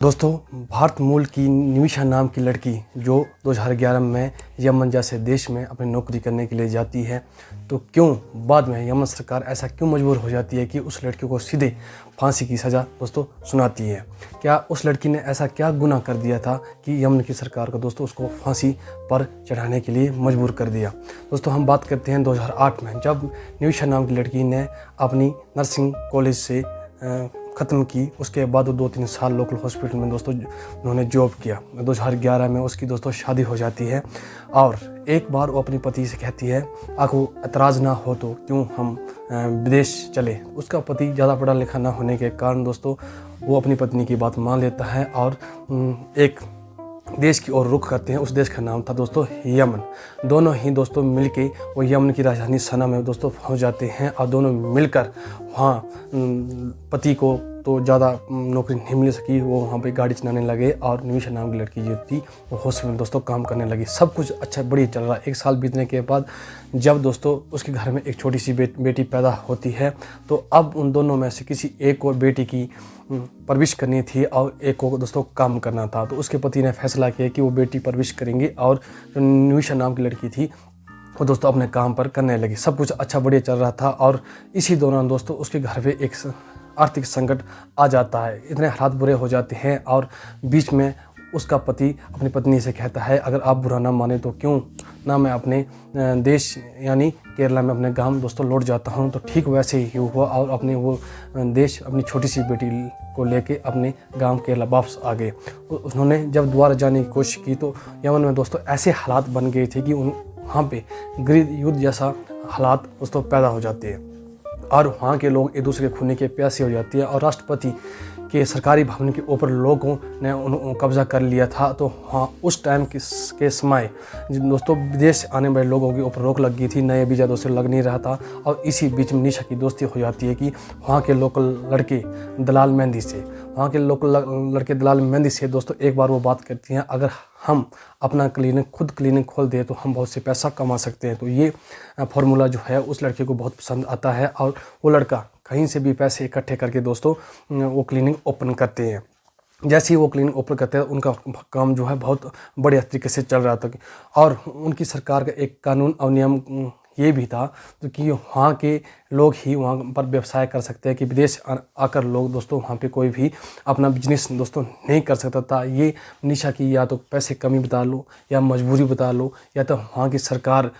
दोस्तों, भारत मूल की निमिषा नाम की लड़की जो 2011 में यमन जैसे देश में अपनी नौकरी करने के लिए जाती है, तो क्यों बाद में यमन सरकार ऐसा क्यों मजबूर हो जाती है कि उस लड़की को सीधे फांसी की सज़ा दोस्तों सुनाती है। क्या उस लड़की ने ऐसा क्या गुनाह कर दिया था कि यमन की सरकार को दोस्तों उसको फांसी पर चढ़ाने के लिए मजबूर कर दिया। दोस्तों, हम बात करते हैं 2008 में, जब निमिषा नाम की लड़की ने अपनी नर्सिंग कॉलेज से ख़त्म की। उसके बाद वो 2-3 साल लोकल हॉस्पिटल में दोस्तों उन्होंने जॉब किया। 2011 में उसकी दोस्तों शादी हो जाती है और एक बार वो अपने पति से कहती है, आपको एतराज़ ना हो तो क्यों हम विदेश चले। उसका पति ज़्यादा पढ़ा लिखा ना होने के कारण दोस्तों वो अपनी पत्नी की बात मान लेता है और एक देश की ओर रुख करते हैं। उस देश का नाम था दोस्तों यमन। दोनों ही दोस्तों मिलके वो यमन की राजधानी सना में दोस्तों पहुंच जाते हैं और दोनों मिलकर वहाँ पति को तो ज़्यादा नौकरी नहीं मिल सकी, वो वहाँ पे गाड़ी चलाने लगे और निमिषा नाम की लड़की जो थी वो हॉस्पिटल में दोस्तों काम करने लगी। सब कुछ अच्छा बढ़िया चल रहा है। 1 साल बीतने के बाद जब दोस्तों उसके घर में एक छोटी सी बेटी पैदा होती है, तो अब उन दोनों में से किसी एक को बेटी की परवरिश करनी थी और एक को दोस्तों काम करना था। तो उसके पति ने फैसला किया कि वो बेटी परवरिश करेंगे और जो निमिषा नाम की लड़की थी वो दोस्तों अपने काम पर करने लगी। सब कुछ अच्छा बढ़िया चल रहा था और इसी दौरान दोस्तों उसके घर पे एक आर्थिक संकट आ जाता है। इतने हालात बुरे हो जाते हैं और बीच में उसका पति अपनी पत्नी से कहता है, अगर आप बुरा ना माने तो क्यों ना मैं अपने देश यानी केरला में अपने गांव दोस्तों लौट जाता हूं। तो ठीक वैसे ही हुआ और अपने वो देश अपनी छोटी सी बेटी को लेके अपने गांव केरला वापस आ गए। उन्होंने जब दोबारा जाने की कोशिश की तो यमन में दोस्तों ऐसे हालात बन गए थे कि वहाँ पे गृह युद्ध जैसा हालात दोस्तों पैदा हो जाते हैं और वहाँ के लोग एक दूसरे के खून के प्यासे हो जाती है और राष्ट्रपति के सरकारी भवन के ऊपर लोगों ने कब्जा कर लिया था। तो हाँ, उस टाइम के समय दोस्तों विदेश आने वाले लोगों के ऊपर रोक लग गई थी, नए वीज़ा दोस्तों लग नहीं रहा था। और इसी बीच में निशा की दोस्ती हो जाती है कि वहाँ के लोकल लड़के दलाल मेहंदी से दोस्तों एक बार वो बात करती हैं, अगर हम अपना खुद क्लिनिक खोल दें तो हम बहुत से पैसा कमा सकते हैं। तो ये फार्मूला जो है उस लड़के को बहुत पसंद आता है और वो लड़का कहीं से भी पैसे इकट्ठे करके दोस्तों वो क्लिनिक ओपन करते हैं। जैसे ही वो क्लिनिक ओपन करते हैं उनका काम जो है बहुत बढ़िया तरीके से चल रहा था और उनकी सरकार का एक कानून और नियम ये भी था तो कि वहाँ के लोग ही वहाँ पर व्यवसाय कर सकते हैं, कि विदेश आकर लोग दोस्तों वहाँ पे कोई भी अपना बिजनेस दोस्तों नहीं कर सकता था। ये निशा की या तो पैसे कमी बता लो या मजबूरी बता लो या तो वहाँ की सरकार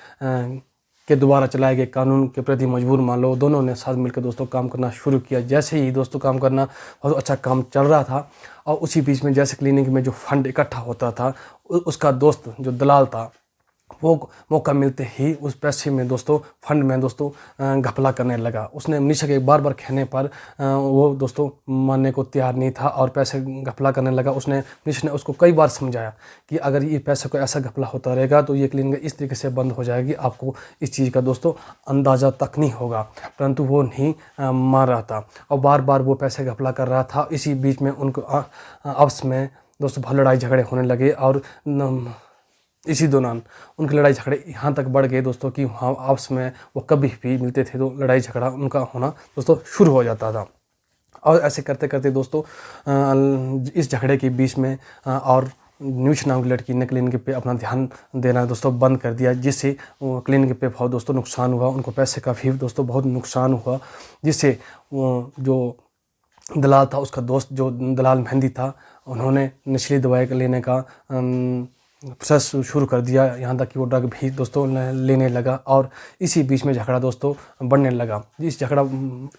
के द्वारा चलाए गए कानून के प्रति मजबूर मान लो। दोनों ने साथ मिलकर दोस्तों काम करना शुरू किया। जैसे ही दोस्तों काम करना बहुत अच्छा काम चल रहा था और उसी बीच में जैसे क्लिनिक में जो फंड इकट्ठा होता था उसका दोस्त जो दलाल था वो मौका मिलते ही उस पैसे में दोस्तों फंड में दोस्तों घपला करने लगा। उसने निशा के बार बार कहने पर वो दोस्तों मानने को तैयार नहीं था और पैसे घपला करने लगा। निशा ने उसको कई बार समझाया कि अगर ये पैसे को ऐसा घपला होता रहेगा तो ये क्लिनिक इस तरीके से बंद हो जाएगी, आपको इस चीज़ का दोस्तों अंदाज़ा तक नहीं होगा। परंतु वो नहीं मान रहा था और बार बार वो पैसे घपला कर रहा था। इसी बीच में उनको आपस में दोस्तों बहुत लड़ाई झगड़े होने लगे और इसी दौरान उनके लड़ाई झगड़े यहाँ तक बढ़ गए दोस्तों कि वहाँ आपस में वो कभी भी मिलते थे तो लड़ाई झगड़ा उनका होना दोस्तों शुरू हो जाता था। और ऐसे करते करते दोस्तों इस झगड़े के बीच में और निमिषा नाम की लड़की ने क्लिनिक पे अपना ध्यान देना दोस्तों बंद कर दिया, जिससे क्लिनिक पे बहुत दोस्तों नुकसान हुआ। उनको पैसे का भी दोस्तों बहुत नुकसान हुआ, जिससे जो दलाल था उसका दोस्त जो दलाल मेहंदी था उन्होंने नशीली दवाई लेने का प्रोसेस शुरू कर दिया, यहाँ तक कि वो ड्रग भी दोस्तों लेने लगा। और इसी बीच में झगड़ा दोस्तों बढ़ने लगा।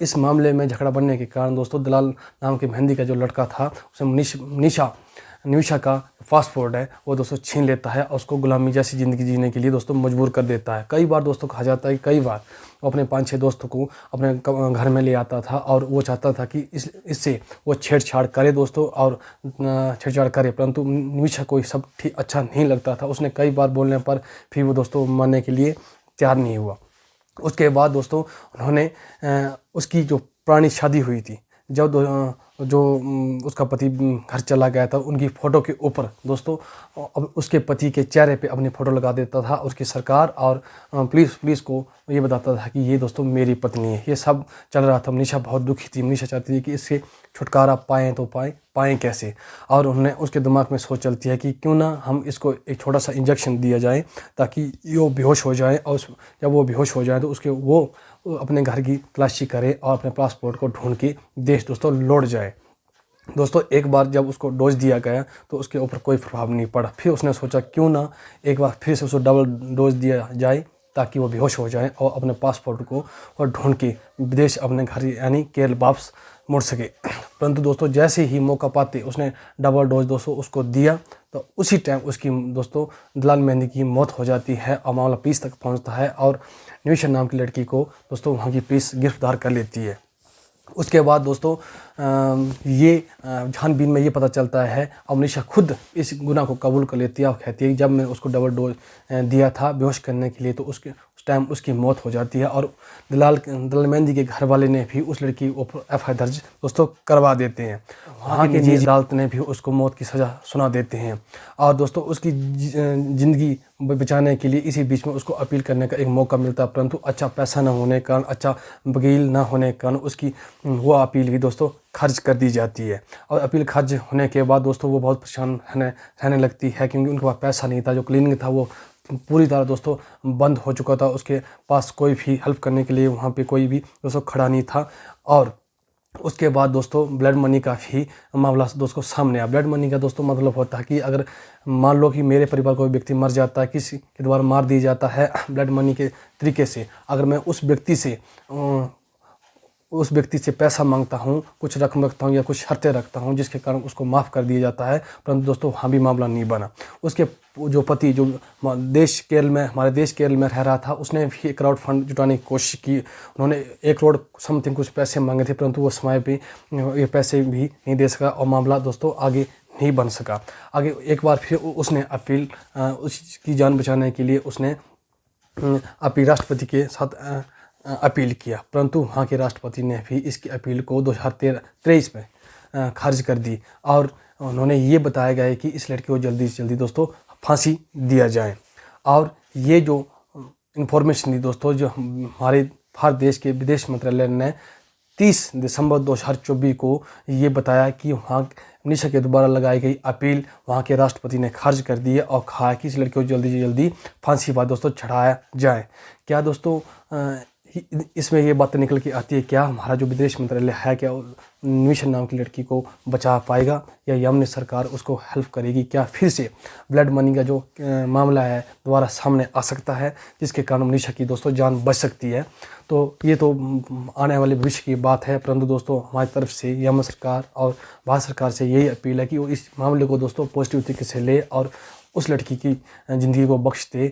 इस मामले में झगड़ा बढ़ने के कारण दोस्तों दलाल नाम के मेहंदी का जो लड़का था उसे निमिषा का पासपोर्ट है वो दोस्तों छीन लेता है और उसको गुलामी जैसी ज़िंदगी जीने के लिए दोस्तों मजबूर कर देता है। कई बार दोस्तों कहा जाता है कि कई बार वो अपने 5-6 दोस्तों को अपने घर में ले आता था और वो चाहता था कि इससे वो छेड़छाड़ करे दोस्तों और छेड़छाड़ करे, परंतु निमिषा को सब ठीक अच्छा नहीं लगता था। उसने कई बार बोलने पर फिर वो दोस्तों मानने के लिए तैयार नहीं हुआ। उसके बाद दोस्तों उन्होंने उसकी जो पुरानी शादी हुई थी, जब जो उसका पति घर चला गया था, उनकी फ़ोटो के ऊपर दोस्तों अब उसके पति के चेहरे पे अपनी फ़ोटो लगा देता था। उसकी सरकार और पुलिस को ये बताता था कि ये दोस्तों मेरी पत्नी है। ये सब चल रहा था। मनीषा बहुत दुखी थी। मनीषा चाहती थी कि इससे छुटकारा पाएँ तो पाएँ कैसे? और उन्हें उसके दिमाग में सोच चलती है कि क्यों ना हम इसको एक छोटा-सा इंजेक्शन दिया जाए ताकि वो बेहोश हो जाए, और जब वो बेहोश हो जाए तो वो अपने घर की तलाशी करे और अपने पासपोर्ट को ढूँढ के देश दोस्तों लौट जाए। दोस्तों एक बार जब उसको डोज़ दिया गया तो उसके ऊपर कोई प्रभाव नहीं पड़ा। फिर उसने सोचा क्यों ना एक बार फिर से उसको डबल डोज़ दिया जाए ताकि वो बेहोश हो जाए और अपने पासपोर्ट को और ढूँढ के विदेश अपने घर यानी केरल वापस मुड़ सके। परंतु दोस्तों जैसे ही मौका पाते उसने डबल डोज़ दोस्तों उसको दिया, तो उसी टाइम उसकी दोस्तों दलाल मेहंदी की मौत हो जाती है और मामला पुलिस तक पहुंचता है और निमिषा नाम की लड़की को दोस्तों वहां की पुलिस गिरफ्तार कर लेती है। उसके बाद दोस्तों ये छानबीन में ये पता चलता है और मनीषा खुद इस गुनाह को कबूल कर लेती है और कहती है कि जब मैंने उसको डबल डोज दिया था बेहोश करने के लिए तो उस टाइम उसकी मौत हो जाती है। और दलाल मेहंदी के घर वाले ने भी उस लड़की के ऊपर एफआईआर दर्ज दोस्तों करवा देते हैं। वहाँ की निजी अदालत ने भी उसको मौत की सज़ा सुना देते हैं और दोस्तों उसकी ज़िंदगी बचाने के लिए इसी बीच में उसको अपील करने का एक मौका मिलता है, परंतु अच्छा पैसा न होने के कारण, अच्छा वकील न होने के कारण उसकी वो अपील भी दोस्तों खारिज कर दी जाती है। और अपील खारिज होने के बाद दोस्तों वो बहुत परेशान रहने लगती है क्योंकि उनके पास पैसा नहीं था। जो क्लिनिक था वो पूरी तरह दोस्तों बंद हो चुका था। उसके पास कोई भी हेल्प करने के लिए वहाँ पे कोई भी दोस्तों खड़ा नहीं था। और उसके बाद दोस्तों ब्लड मनी का भी मामला दोस्तों सामने आया। ब्लड मनी का दोस्तों मतलब होता है कि अगर मान लो कि मेरे परिवार कोई व्यक्ति मर जाता है, किसी के द्वारा मार दिया जाता है ब्लड मनी के तरीके से, अगर मैं उस व्यक्ति से पैसा मांगता हूँ, कुछ रकम रखता हूँ या कुछ शर्तें रखता हूँ जिसके कारण उसको माफ़ कर दिया जाता है, परंतु दोस्तों वहाँ भी मामला नहीं बना। उसके जो पति जो हमारे देश केरल में रह रहा था, उसने भी क्राउड फंड जुटाने की कोशिश की। उन्होंने 1 करोड़ समथिंग कुछ पैसे मांगे थे, परंतु वो समय पे ये पैसे भी नहीं दे सका और मामला दोस्तों आगे नहीं बन सका। आगे एक बार फिर उसने अपील उसकी जान बचाने के लिए उसने अपनी राष्ट्रपति के साथ अपील किया, परंतु वहाँ के राष्ट्रपति ने भी इसकी अपील को 2023 में खारिज कर दी और उन्होंने ये बताया गया है कि इस लड़की को जल्दी से जल्दी दोस्तों फांसी दिया जाए। और ये जो इन्फॉर्मेशन थी दोस्तों जो हमारे भारत देश के विदेश मंत्रालय ने 30 दिसंबर 2024 को ये बताया कि वहाँ मनीषा के द्वारा लगाई गई अपील वहाँ के राष्ट्रपति ने खारिज कर दी है और कहा कि इस लड़की को जल्दी से जल्दी फांसी पर दोस्तों चढ़ाया जाए। क्या दोस्तों इसमें ये बातें निकल के आती है, क्या हमारा जो विदेश मंत्रालय है क्या निमिषा नाम की लड़की को बचा पाएगा या यमन सरकार उसको हेल्प करेगी? क्या फिर से ब्लड मनी का जो मामला है दोबारा सामने आ सकता है जिसके कारण मनीषा की दोस्तों जान बच सकती है? तो ये तो आने वाले भविष्य की बात है, परंतु दोस्तों हमारी तरफ से यमन सरकार और भारत सरकार से यही अपील है कि वो इस मामले को दोस्तों पॉजिटिव तरीके से ले और उस लड़की की ज़िंदगी को बख्श दे